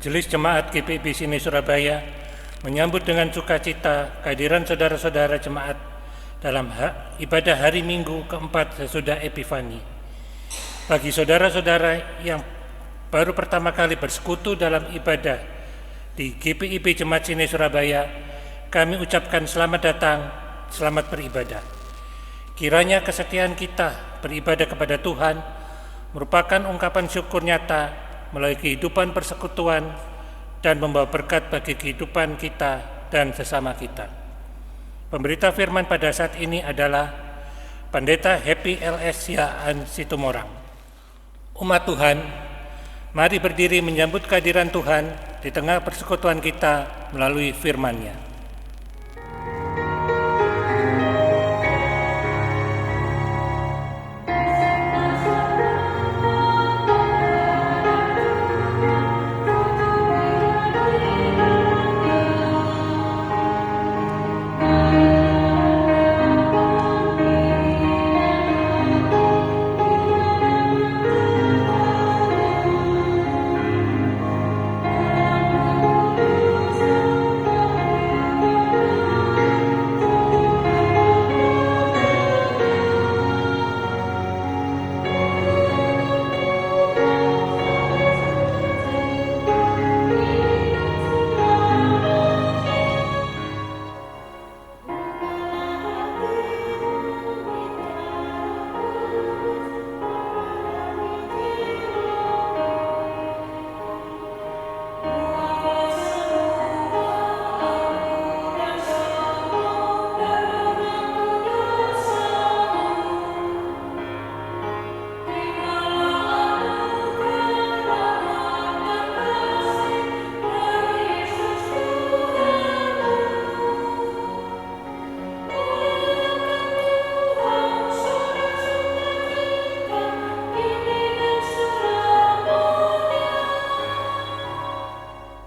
Majelis Jemaat GPIB Sini Surabaya menyambut dengan sukacita kehadiran saudara-saudara jemaat dalam ibadah hari Minggu keempat sesudah Epifani. Bagi saudara-saudara yang baru pertama kali bersekutu dalam ibadah di GPIB Jemaat Sini Surabaya, kami ucapkan selamat datang, selamat beribadah. Kiranya kesetiaan kita beribadah kepada Tuhan merupakan ungkapan syukur nyata melalui kehidupan persekutuan dan membawa berkat bagi kehidupan kita dan sesama kita. Pemberita firman pada saat ini adalah Pendeta Happy LS Siaan Situmorang. Umat Tuhan, mari berdiri menyambut kehadiran Tuhan di tengah persekutuan kita melalui firman-Nya.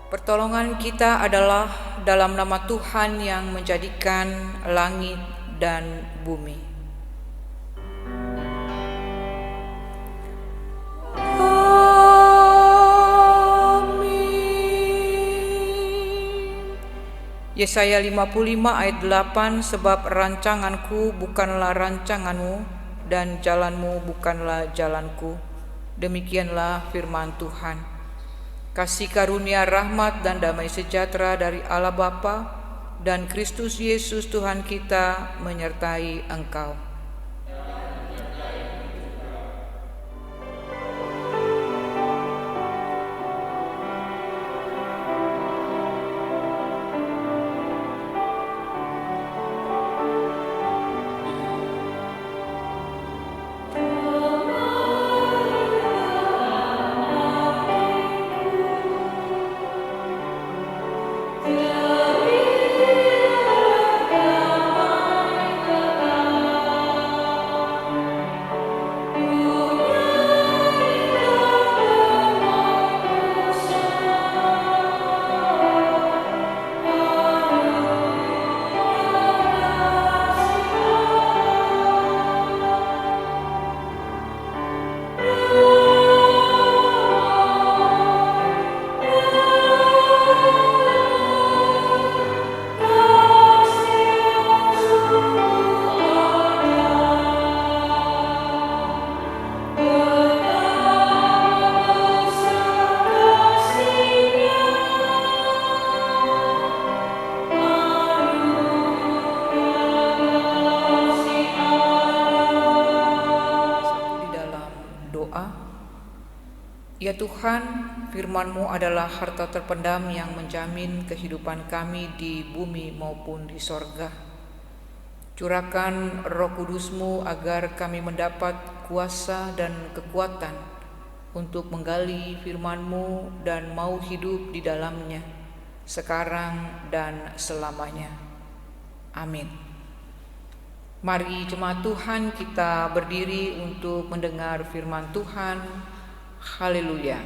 Pertolongan kita adalah dalam nama Tuhan yang menjadikan langit dan bumi. Amin. Yesaya 55 ayat 8, sebab rancanganku bukanlah rancanganmu dan jalanmu bukanlah jalanku. Demikianlah firman Tuhan. Kasih karunia, rahmat, dan damai sejahtera dari Allah Bapa dan Kristus Yesus Tuhan kita menyertai engkau. Ya Tuhan, firman-Mu adalah harta terpendam yang menjamin kehidupan kami di bumi maupun di sorga. Curahkan Roh Kudus-Mu agar kami mendapat kuasa dan kekuatan untuk menggali firman-Mu dan mau hidup di dalamnya, sekarang dan selamanya. Amin. Mari jemaat Tuhan kita berdiri untuk mendengar firman Tuhan. Haleluya.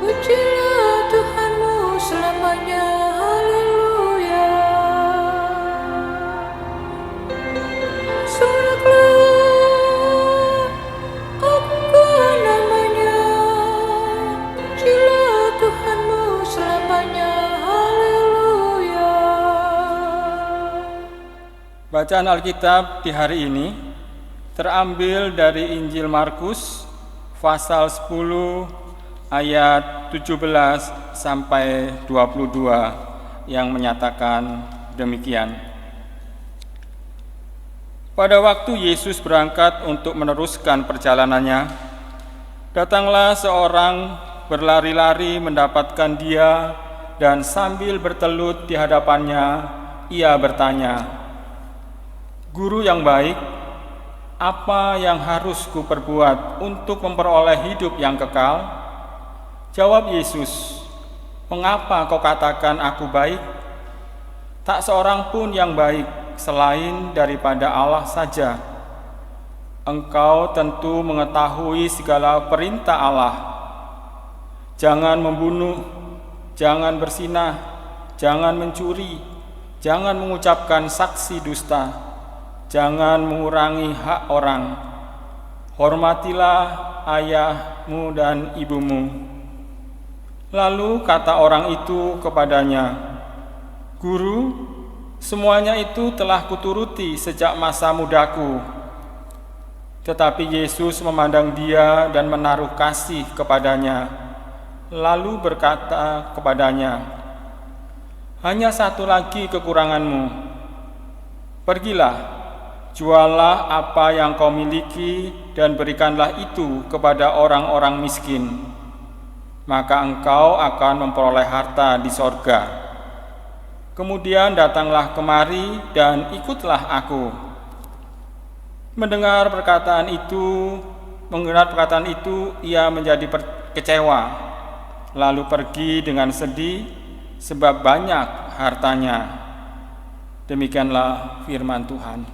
Pujilah Tuhan. Bacaan Alkitab di hari ini terambil dari Injil Markus pasal 10 ayat 17 sampai 22 yang menyatakan demikian. Pada waktu Yesus berangkat untuk meneruskan perjalanannya, datanglah seorang berlari-lari mendapatkan dia dan sambil bertelut di hadapannya, ia bertanya, "Guru yang baik, apa yang harus kuperbuat untuk memperoleh hidup yang kekal?" Jawab Yesus, "Mengapa kau katakan aku baik? Tak seorang pun yang baik selain daripada Allah saja. Engkau tentu mengetahui segala perintah Allah. Jangan membunuh, jangan berzinah, jangan mencuri, jangan mengucapkan saksi dusta, jangan mengurangi hak orang. Hormatilah ayahmu dan ibumu." Lalu kata orang itu kepadanya, "Guru, semuanya itu telah kuturuti sejak masa mudaku." Tetapi Yesus memandang dia dan menaruh kasih kepadanya, lalu berkata kepadanya, "Hanya satu lagi kekuranganmu. Pergilah, jualah apa yang kau miliki dan berikanlah itu kepada orang-orang miskin. Maka engkau akan memperoleh harta di sorga. Kemudian datanglah kemari dan ikutlah aku." Mendengar perkataan itu, ia menjadi kecewa, lalu pergi dengan sedih sebab banyak hartanya. Demikianlah firman Tuhan.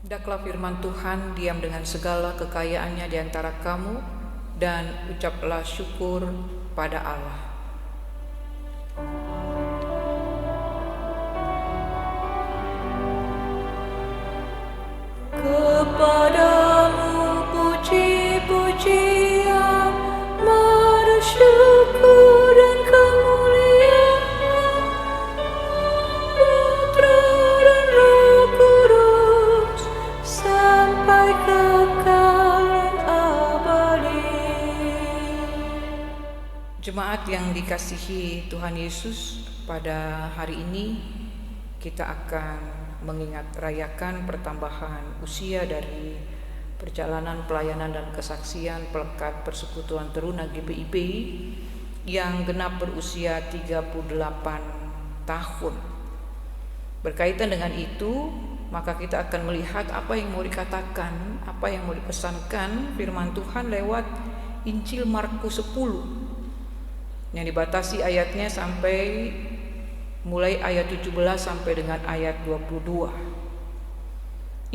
Hendaklah firman Tuhan diam dengan segala kekayaannya di antara kamu, dan ucaplah syukur pada Allah. Kepadamu puji-pujian, madu syukur dan kemuliaan, Putra dan Roh Kudus, sampai kekal abadi. Jemaat yang dikasihi Tuhan Yesus, pada hari ini kita akan mengingat rayakan pertambahan usia dari perjalanan pelayanan dan kesaksian Pelekat Persekutuan Teruna GPIPI yang genap berusia 38 tahun. Berkaitan dengan itu, maka kita akan melihat apa yang mau dikatakan, apa yang mau dipesankan firman Tuhan lewat Injil Markus 10 yang dibatasi ayatnya sampai mulai ayat 17 sampai dengan ayat 22.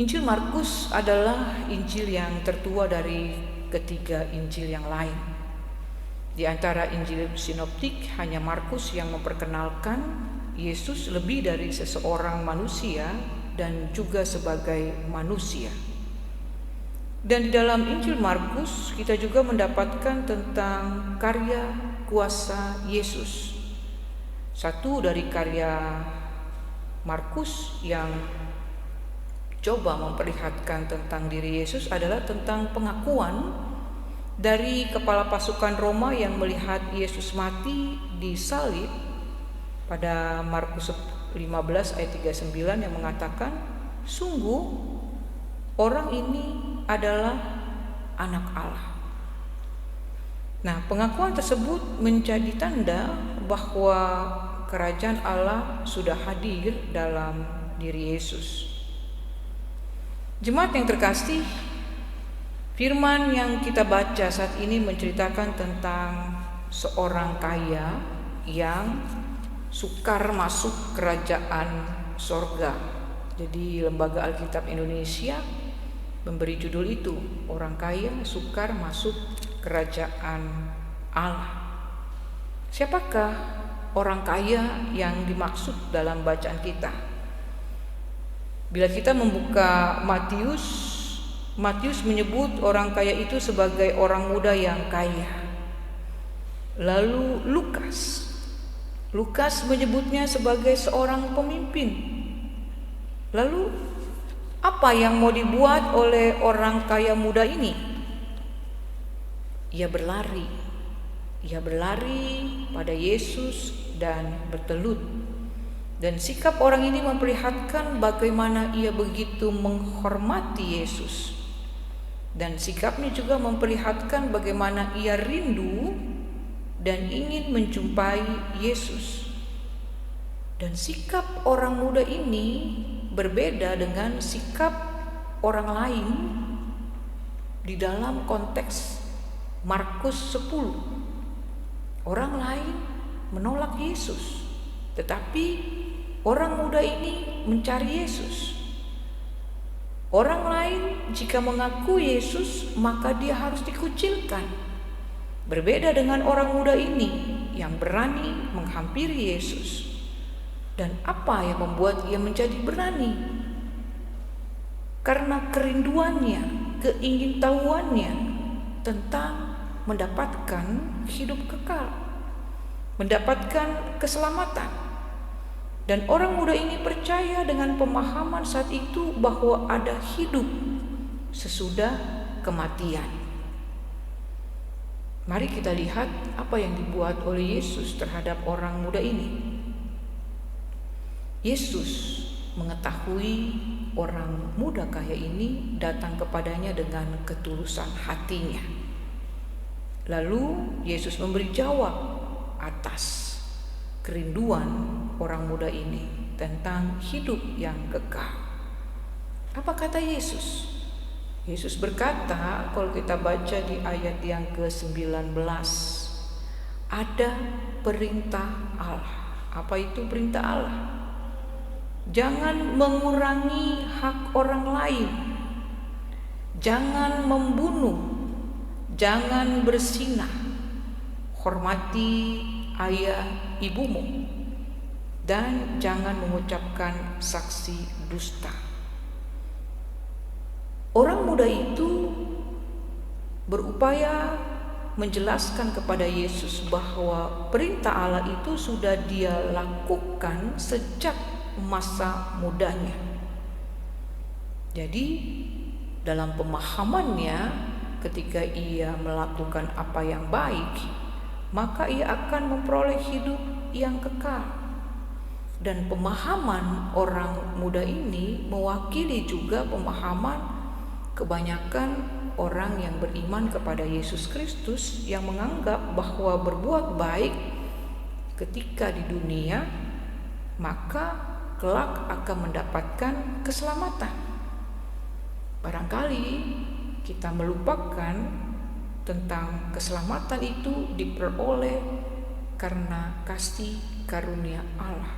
Injil Markus adalah Injil yang tertua dari ketiga Injil yang lain. Di antara Injil sinoptik, hanya Markus yang memperkenalkan Yesus lebih dari seseorang manusia dan juga sebagai manusia. Dan di dalam Injil Markus kita juga mendapatkan tentang karya kuasa Yesus. Satu dari karya Markus yang coba memperlihatkan tentang diri Yesus adalah tentang pengakuan dari kepala pasukan Roma yang melihat Yesus mati di salib pada Markus 15 ayat 39 yang mengatakan, "Sungguh orang ini adalah anak Allah." Nah, pengakuan tersebut menjadi tanda bahwa kerajaan Allah sudah hadir dalam diri Yesus. Jemaat yang terkasih, firman yang kita baca saat ini menceritakan tentang seorang kaya yang sukar masuk kerajaan sorga. Jadi Lembaga Alkitab Indonesia memberi judul itu, orang kaya sukar masuk kerajaan Allah. Siapakah orang kaya yang dimaksud dalam bacaan kita? Bila kita membuka Matius menyebut orang kaya itu sebagai orang muda yang kaya. Lalu Lukas menyebutnya sebagai seorang pemimpin. Lalu Apa yang mau dibuat oleh orang kaya muda ini? Ia berlari pada Yesus dan bertelut. Dan sikap orang ini memperlihatkan bagaimana ia begitu menghormati Yesus. Dan sikapnya juga memperlihatkan bagaimana ia rindu dan ingin menjumpai Yesus. Dan sikap orang muda ini berbeda dengan sikap orang lain di dalam konteks Markus 10. Orang lain menolak Yesus, tetapi orang muda ini mencari Yesus. Orang lain jika mengaku Yesus, maka dia harus dikucilkan. Berbeda dengan orang muda ini yang berani menghampiri Yesus. Dan apa yang membuat ia menjadi berani? Karena kerinduannya, keingintahuannya tentang mendapatkan hidup kekal, mendapatkan keselamatan. Dan orang muda ini percaya dengan pemahaman saat itu bahwa ada hidup sesudah kematian. Mari kita lihat apa yang dibuat oleh Yesus terhadap orang muda ini. Yesus mengetahui orang muda kaya ini datang kepadanya dengan ketulusan hatinya. Lalu Yesus memberi jawab atas kerinduan orang muda ini tentang hidup yang kekal. Apa kata Yesus? Yesus berkata, kalau kita baca di ayat yang ke-19, ada perintah Allah. Apa itu perintah Allah? Jangan mengurangi hak orang lain, jangan membunuh, jangan berzinah, hormati ayah ibumu, dan jangan mengucapkan saksi dusta. Orang muda itu berupaya menjelaskan kepada Yesus bahwa perintah Allah itu sudah dia lakukan sejak masa mudanya. Jadi dalam pemahamannya, ketika ia melakukan apa yang baik, maka ia akan memperoleh hidup yang kekal. Dan pemahaman orang muda ini mewakili juga pemahaman kebanyakan orang yang beriman kepada Yesus Kristus, yang menganggap bahwa berbuat baik ketika di dunia maka kelak akan mendapatkan keselamatan. Barangkali kita melupakan tentang keselamatan itu diperoleh karena kasih karunia Allah.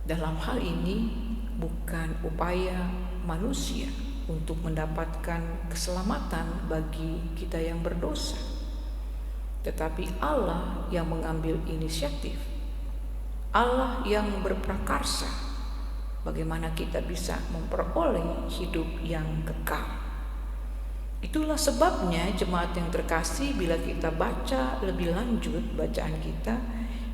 Dalam hal ini bukan upaya manusia untuk mendapatkan keselamatan bagi kita yang berdosa, tetapi Allah yang mengambil inisiatif, Allah yang berprakarsa bagaimana kita bisa memperoleh hidup yang kekal. Itulah sebabnya jemaat yang terkasih, bila kita baca lebih lanjut bacaan kita,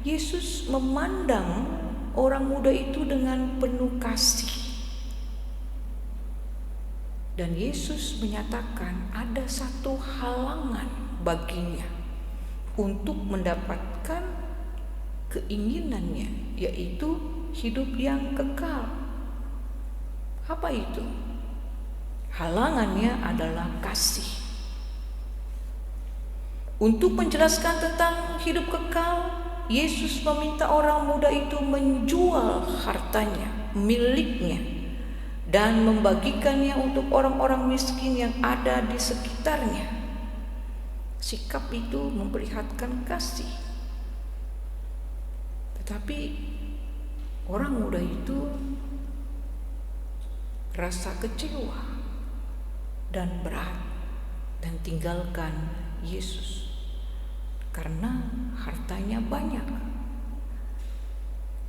Yesus memandang orang muda itu dengan penuh kasih. Dan Yesus menyatakan ada satu halangan baginya untuk mendapatkan keinginannya, yaitu hidup yang kekal. Apa itu? Halangannya adalah kasih. Untuk menjelaskan tentang hidup kekal, Yesus meminta orang muda itu menjual hartanya, miliknya, dan membagikannya untuk orang-orang miskin yang ada di sekitarnya. Sikap itu memperlihatkan kasih. Tetapi orang muda itu rasa kecewa dan berat dan tinggalkan Yesus karena hartanya banyak.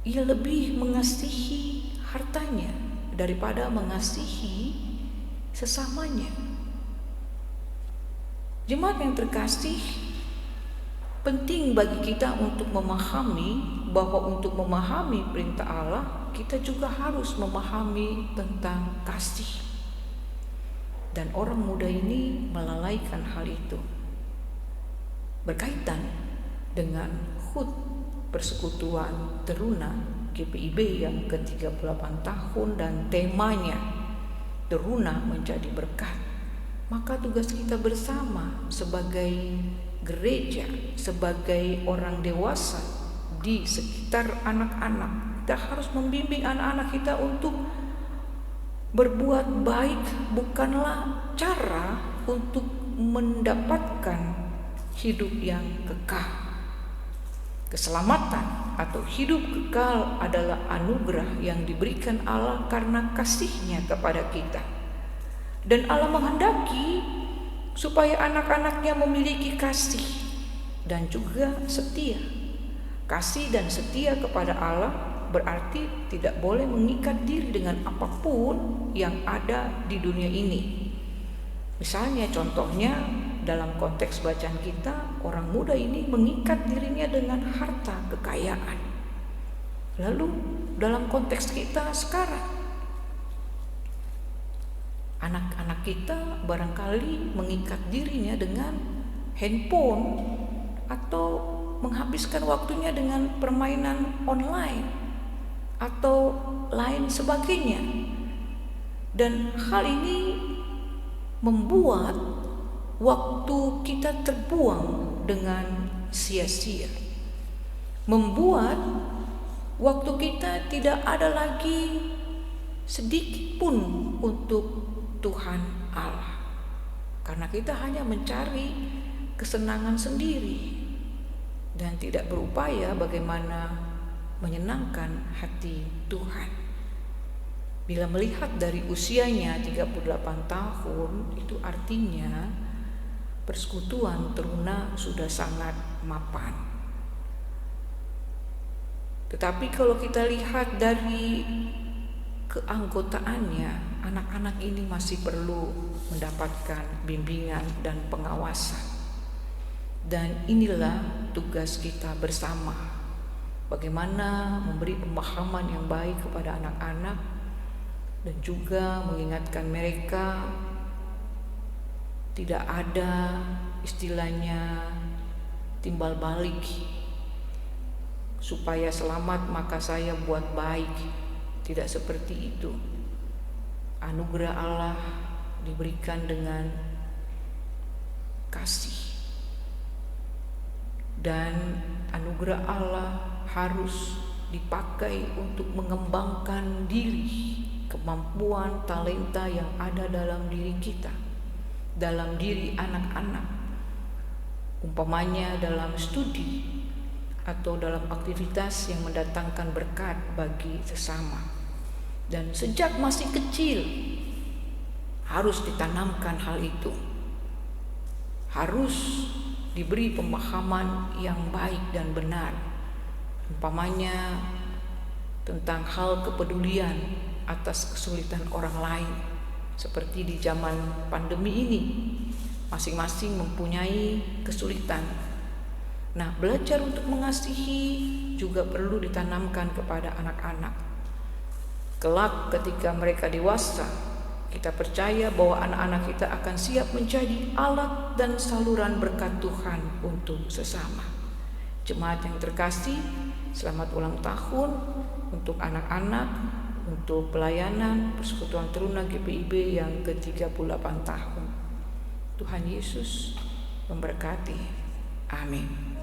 Ia lebih mengasihi hartanya daripada mengasihi sesamanya. Jemaat yang terkasih, penting bagi kita untuk memahami bahwa untuk memahami perintah Allah, kita juga harus memahami tentang kasih. Dan orang muda ini melalaikan hal itu. Berkaitan dengan HUT Persekutuan Teruna GPIB yang ke-38 tahun dan temanya Teruna menjadi berkat, maka tugas kita bersama sebagai gereja, sebagai orang dewasa di sekitar anak-anak, kita harus membimbing anak-anak kita untuk berbuat baik bukanlah cara untuk mendapatkan hidup yang kekal. Keselamatan atau hidup kekal adalah anugerah yang diberikan Allah karena kasih-Nya kepada kita. Dan Allah menghendaki supaya anak-anaknya memiliki kasih dan juga setia. Kasih dan setia kepada Allah berarti tidak boleh mengikat diri dengan apapun yang ada di dunia ini. Misalnya contohnya dalam konteks bacaan kita, orang muda ini mengikat dirinya dengan harta kekayaan. Lalu dalam konteks kita sekarang, anak-anak kita barangkali mengikat dirinya dengan handphone atau menghabiskan waktunya dengan permainan online atau lain sebagainya. Dan hal ini membuat waktu kita terbuang dengan sia-sia, membuat waktu kita tidak ada lagi sedikit pun untuk Tuhan Allah, karena kita hanya mencari kesenangan sendiri dan tidak berupaya bagaimana menyenangkan hati Tuhan. Bila melihat dari usianya 38 tahun, itu artinya Persekutuan Teruna sudah sangat mapan. Tetapi kalau kita lihat dari keanggotaannya, anak-anak ini masih perlu mendapatkan bimbingan dan pengawasan. Dan inilah tugas kita bersama, bagaimana memberi pemahaman yang baik kepada anak-anak dan juga mengingatkan mereka tidak ada istilahnya timbal balik, supaya selamat maka saya buat baik. Tidak seperti itu. Anugerah Allah diberikan dengan kasih, dan anugerah Allah harus dipakai untuk mengembangkan diri, kemampuan, talenta yang ada dalam diri kita, dalam diri anak-anak, umpamanya dalam studi atau dalam aktivitas yang mendatangkan berkat bagi sesama. Dan sejak masih kecil harus ditanamkan hal itu, harus diberi pemahaman yang baik dan benar, umpamanya tentang hal kepedulian atas kesulitan orang lain. Seperti di zaman pandemi ini, masing-masing mempunyai kesulitan. Nah, belajar untuk mengasihi juga perlu ditanamkan kepada anak-anak. Kelak ketika mereka dewasa, kita percaya bahwa anak-anak kita akan siap menjadi alat dan saluran berkat Tuhan untuk sesama. Jemaat yang terkasih, selamat ulang tahun untuk anak-anak, untuk pelayanan Persekutuan Teruna GPIB yang ke-38 tahun. Tuhan Yesus memberkati. Amin.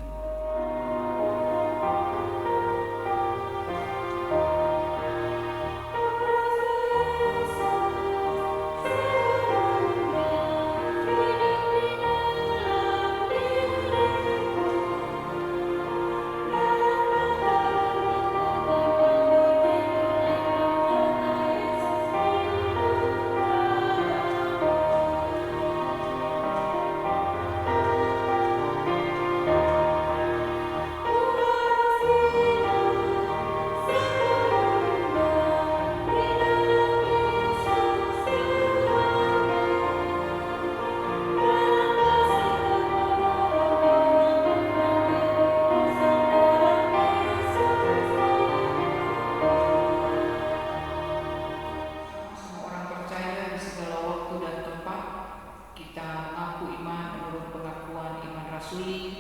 sulit,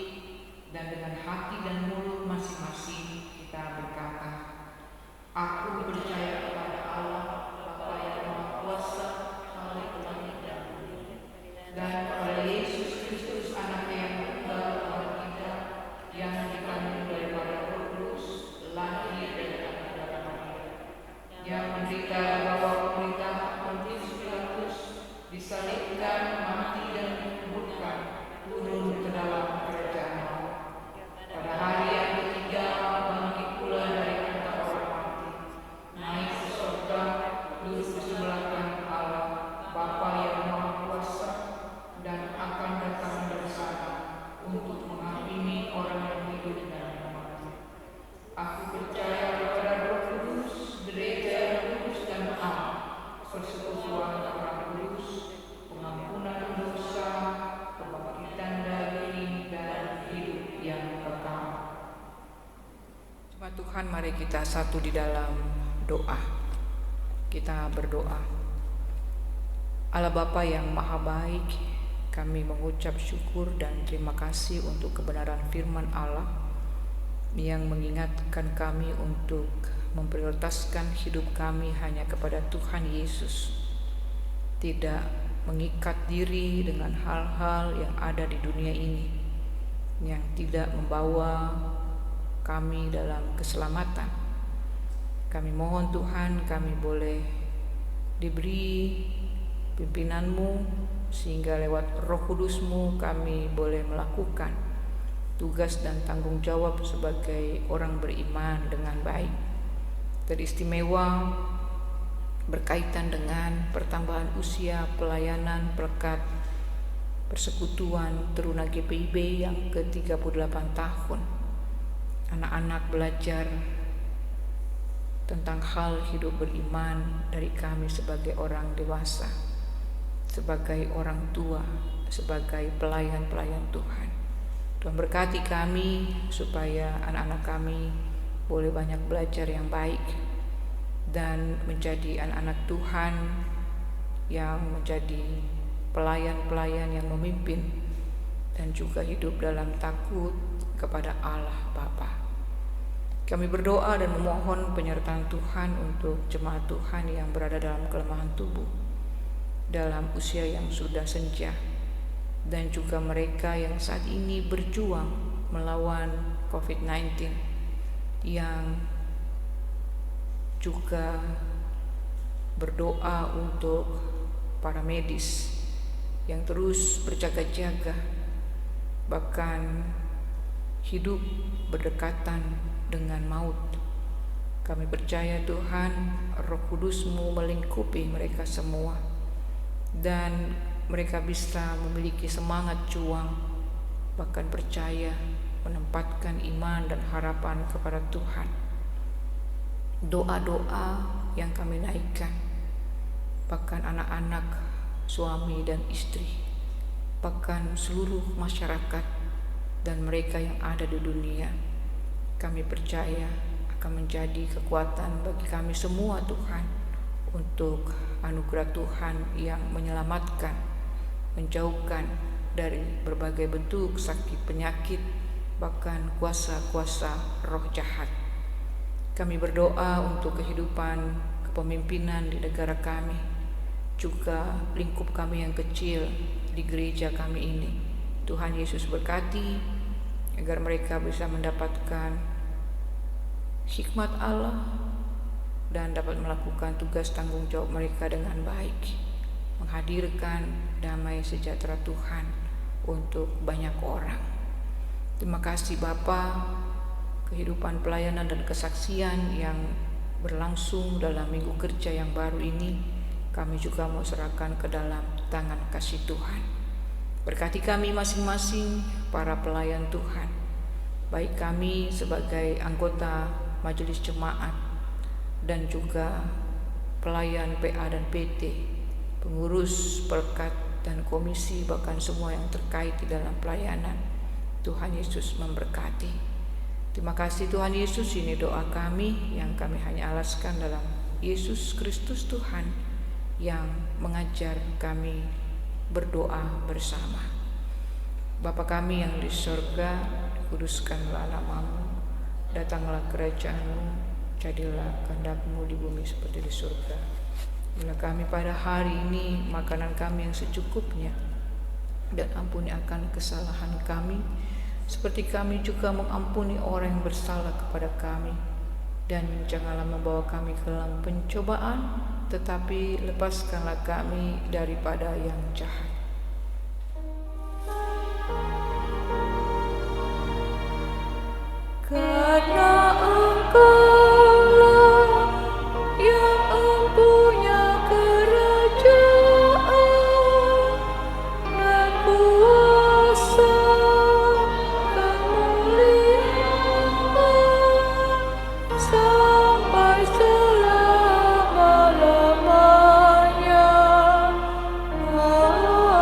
dan dengan hati dan mulut masing-masing kita berkata, aku percaya kepada Allah, Bapa yang Maha Kuasa, Khalik langit dan bumi, dan kepada Yesus Kristus, Anaknya yang tunggal Tuhan kita, yang dikandung daripada Roh Kudus, lahir dari anak darah Maria, yang menderita bawah pemerintahan Pontius Pilatus, disalibkan, mati dan dikuburkan, turun ke dalam kerajaan maut. Pada hari yang ketiga bangkit pula dari antara orang mati, naik ke surga, duduk di sebelah kanan Allah, Bapa yang Maha Kuasa, dan akan datang dari sana untuk menghakimi orang yang hidup dan yang mati. Aku percaya kepada Roh Kudus, gereja yang kudus dan am, persekutuan orang kudus, pengampunan dosa, kebangkitan daging, dan hidup yang kekal. Jemaat Tuhan, mari kita satu di dalam doa. Kita berdoa. Allah Bapa yang Maha Baik, kami mengucap syukur dan terima kasih untuk kebenaran firman Allah yang mengingatkan kami untuk memprioritaskan hidup kami hanya kepada Tuhan Yesus, tidak mengikat diri dengan hal-hal yang ada di dunia ini yang tidak membawa kami dalam keselamatan. Kami mohon Tuhan, kami boleh diberi pimpinanmu sehingga lewat Roh Kudus-Mu kami boleh melakukan tugas dan tanggung jawab sebagai orang beriman dengan baik. Teristimewa berkaitan dengan pertambahan usia pelayanan berkat persekutuan Teruna GPIB yang ke-38 tahun. Anak-anak belajar tentang hal hidup beriman dari kami sebagai orang dewasa, sebagai orang tua, sebagai pelayan-pelayan Tuhan. Tuhan berkati kami supaya anak-anak kami boleh banyak belajar yang baik dan menjadi anak-anak Tuhan yang menjadi pelayan-pelayan yang memimpin dan juga hidup dalam takut kepada Allah Bapa. Kami berdoa dan memohon penyertaan Tuhan untuk jemaat Tuhan yang berada dalam kelemahan tubuh, dalam usia yang sudah senja, dan juga mereka yang saat ini berjuang melawan COVID-19, yang juga berdoa untuk para medis yang terus berjaga-jaga, bahkan hidup berdekatan dengan maut. Kami percaya Tuhan, Roh Kudus-Mu melingkupi mereka semua, dan mereka bisa memiliki semangat juang, bahkan percaya, menempatkan iman dan harapan kepada Tuhan. Doa-doa yang kami naikkan, bahkan anak-anak, suami dan istri, bahkan seluruh masyarakat dan mereka yang ada di dunia, kami percaya akan menjadi kekuatan bagi kami semua Tuhan, untuk anugerah Tuhan yang menyelamatkan, menjauhkan dari berbagai bentuk sakit penyakit, bahkan kuasa-kuasa roh jahat. Kami berdoa untuk kehidupan kepemimpinan di negara kami, juga lingkup kami yang kecil di gereja kami ini. Tuhan Yesus berkati agar mereka bisa mendapatkan hikmat Allah dan dapat melakukan tugas tanggung jawab mereka dengan baik, menghadirkan damai sejahtera Tuhan untuk banyak orang. Terima kasih Bapa, kehidupan pelayanan dan kesaksian yang berlangsung dalam minggu kerja yang baru ini, kami juga mau serahkan ke dalam tangan kasih Tuhan. Berkati kami masing-masing para pelayan Tuhan, baik kami sebagai anggota majelis jemaat dan juga pelayan PA dan PT, pengurus, perkat dan komisi, bahkan semua yang terkait di dalam pelayanan. Tuhan Yesus memberkati. Terima kasih Tuhan Yesus, ini doa kami yang kami hanya alaskan dalam Yesus Kristus Tuhan yang mengajar kami berdoa bersama. Bapa kami yang di sorga, dikuduskanlah namamu, datanglah kerajaanmu, jadilah kehendak-Mu di bumi seperti di surga. Berilah kami pada hari ini makanan kami yang secukupnya, dan ampuni akan kesalahan kami, seperti kami juga mengampuni orang yang bersalah kepada kami. Dan janganlah membawa kami ke dalam pencobaan, tetapi lepaskanlah kami daripada yang jahat. Karena Engkaulah yang empunya kerajaan dan kuasa kemuliaan sampai selama-lamanya. Amin.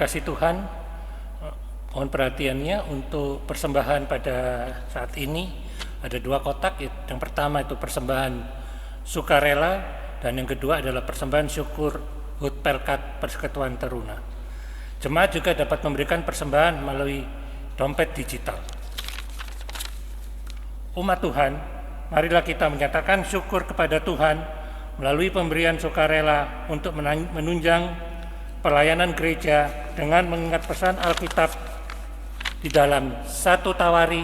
kasih Tuhan, mohon perhatiannya untuk persembahan pada saat ini ada 2 kotak. Yang pertama itu persembahan sukarela dan yang kedua adalah persembahan syukur HUT Pelkat Persekutuan Teruna. Jemaat juga dapat memberikan persembahan melalui dompet digital. Umat Tuhan, marilah kita menyatakan syukur kepada Tuhan melalui pemberian sukarela untuk menunjang pelayanan gereja dengan mengingat pesan Alkitab di dalam 1 Tawari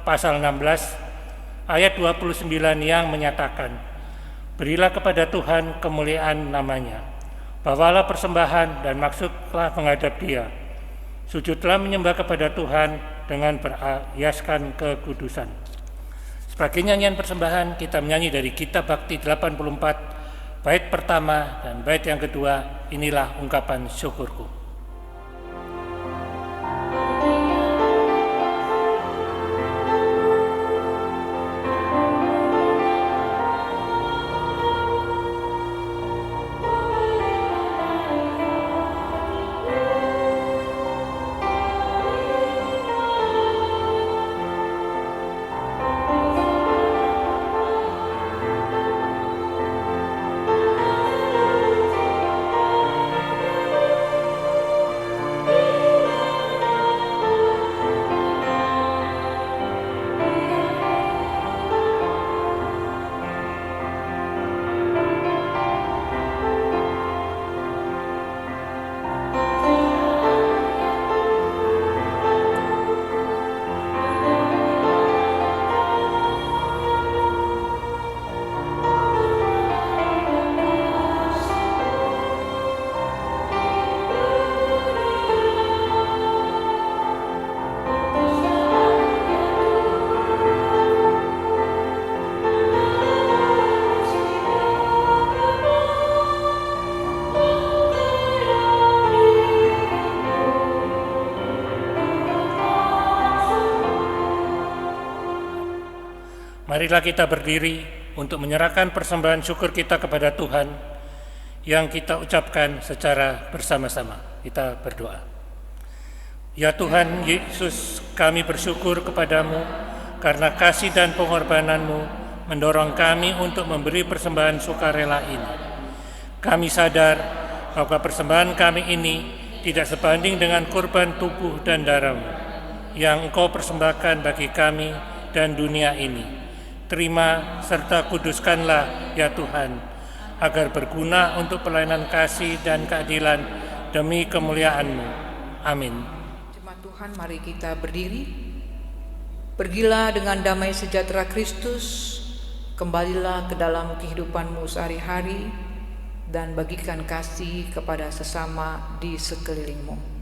pasal 16 ayat 29 yang menyatakan, berilah kepada Tuhan kemuliaan namanya, bawalah persembahan dan maksudlah menghadap Dia, sujudlah menyembah kepada Tuhan dengan berhiaskan kekudusan. Sebagai nyanyian persembahan kita menyanyi dari Kitab Bakti 84 bait pertama dan bait yang kedua, inilah ungkapan syukurku. Marilah kita berdiri untuk menyerahkan persembahan syukur kita kepada Tuhan yang kita ucapkan secara bersama-sama. Kita berdoa. Ya Tuhan Yesus, kami bersyukur kepadamu karena kasih dan pengorbanan-Mu mendorong kami untuk memberi persembahan sukarela ini. Kami sadar bahwa persembahan kami ini tidak sebanding dengan korban tubuh dan darah-Mu yang Engkau persembahkan bagi kami dan dunia ini. Terima serta kuduskanlah ya Tuhan, agar berguna untuk pelayanan kasih dan keadilan demi kemuliaan-Mu. Amin. Jemaat Tuhan, mari kita berdiri. Pergilah dengan damai sejahtera Kristus, kembalilah ke dalam kehidupanmu sehari-hari, dan bagikan kasih kepada sesama di sekelilingmu.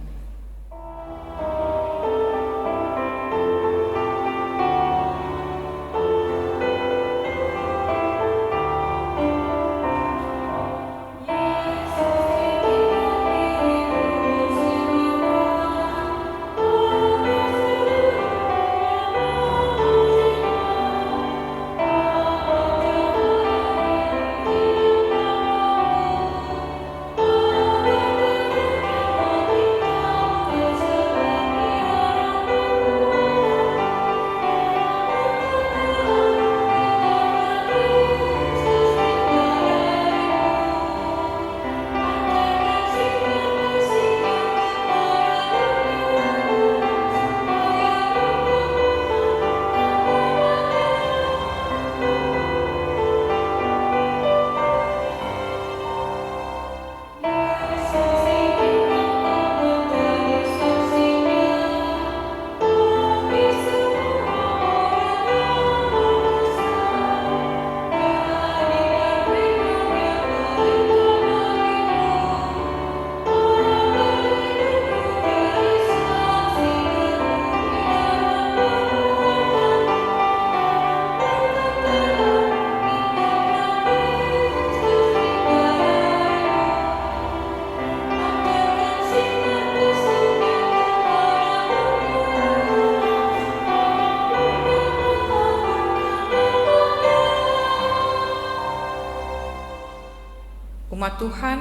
Umat Tuhan,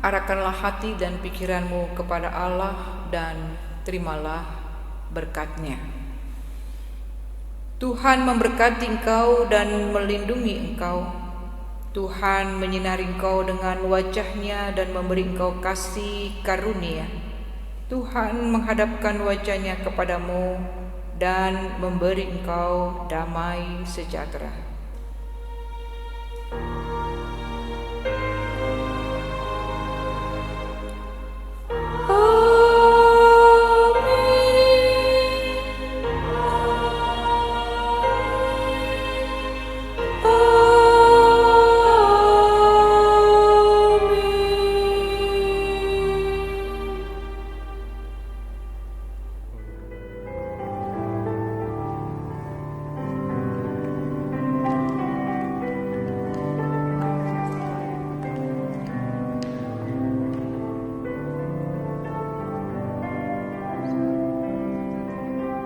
Arahkanlah hati dan pikiranmu kepada Allah dan terimalah berkat-Nya. Tuhan memberkati engkau dan melindungi engkau. Tuhan menyinari engkau dengan wajah-Nya dan memberi engkau kasih karunia. Tuhan menghadapkan wajah-Nya kepadamu dan memberi engkau damai sejahtera.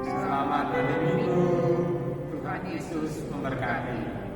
Selamat hari Minggu. Tuhan Yesus memberkati.